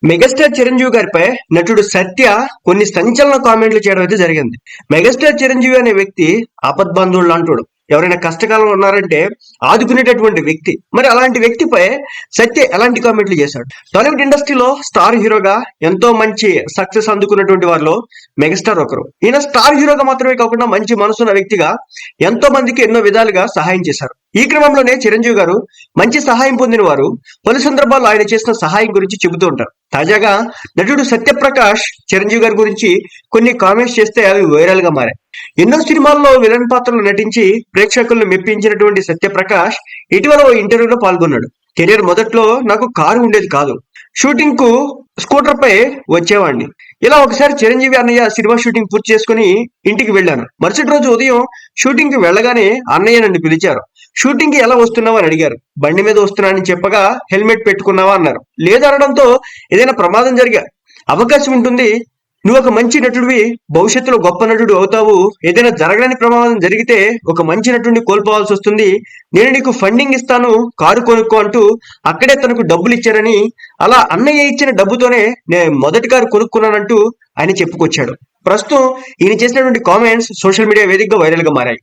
Megastar Chiranjeevi గారిపై నటుడు సత్య కొన్ని సంచలన కామెంట్లు చేయడం అయితే జరిగింది. మెగాస్టార్ చిరంజీవి అనే వ్యక్తి ఆపద్బంధువులు అంటాడు. ఎవరైనా కష్టకాలంలో ఉన్నారంటే ఆదుకునేటటువంటి వ్యక్తి. మరి అలాంటి వ్యక్తిపై సత్య ఎలాంటి కామెంట్లు చేశాడు? టాలీవుడ్ ఇండస్ట్రీలో స్టార్ హీరోగా ఎంతో మంచి సక్సెస్ అందుకున్నటువంటి వారిలో మెగాస్టార్ ఒకరు. ఈయన స్టార్ హీరోగా మాత్రమే కాకుండా మంచి మనసున్న వ్యక్తిగా ఎంతో మందికి ఎన్నో విధాలుగా సహాయం చేశారు. ఈ క్రమంలోనే చిరంజీవి గారు మంచి సహాయం పొందిన వారు పలు సందర్భాల్లో ఆయన చేసిన సహాయం గురించి చెబుతూ ఉంటారు. తాజాగా నటుడు సత్యప్రకాష్ చిరంజీవి గారి గురించి కొన్ని కామెంట్స్ చేస్తే అవి వైరల్ గా మారాయి. ఎన్నో సినిమాల్లో విలన్ పాత్రలు నటించి ప్రేక్షకులను మెప్పించినటువంటి సత్యప్రకాష్ ఇటీవల ఓ ఇంటర్వ్యూలో పాల్గొన్నాడు. కెరీర్ మొదట్లో నాకు కారు ఉండేది కాదు, షూటింగ్ కు స్కూటర్ పై వచ్చేవాడిని. ఇలా ఒకసారి చిరంజీవి అన్నయ్య సినిమా షూటింగ్ పూర్తి చేసుకుని ఇంటికి వెళ్ళాను. మరుసటి రోజు ఉదయం షూటింగ్ కి వెళ్ళగానే అన్నయ్య నన్ను పిలిచారు. షూటింగ్ కి ఎలా వస్తున్నావా అని అడిగారు. బండి మీద వస్తున్నానని చెప్పగా హెల్మెట్ పెట్టుకున్నావా అన్నారు. లేదనడంతో ఏదైనా ప్రమాదం జరిగే అవకాశం ఉంటుంది, నువ్వు ఒక మంచి నటుడివి, భవిష్యత్తులో గొప్ప నటుడు అవుతావు, ఏదైనా జరగని ప్రమాదం జరిగితే ఒక మంచి నటుడిని కోల్పోవాల్సి వస్తుంది, నేను నీకు ఫండింగ్ ఇస్తాను, కారు కొనుక్కో అంటూ అక్కడే తనకు డబ్బులు ఇచ్చారని, అలా అన్నయ్య ఇచ్చిన డబ్బుతోనే నేను మొదటి కారు కొనుక్కున్నానంటూ ఆయన చెప్పుకొచ్చాడు. ప్రస్తుతం ఈయన చేసినటువంటి కామెంట్స్ సోషల్ మీడియా వేదికగా వైరల్ గా మారాయి.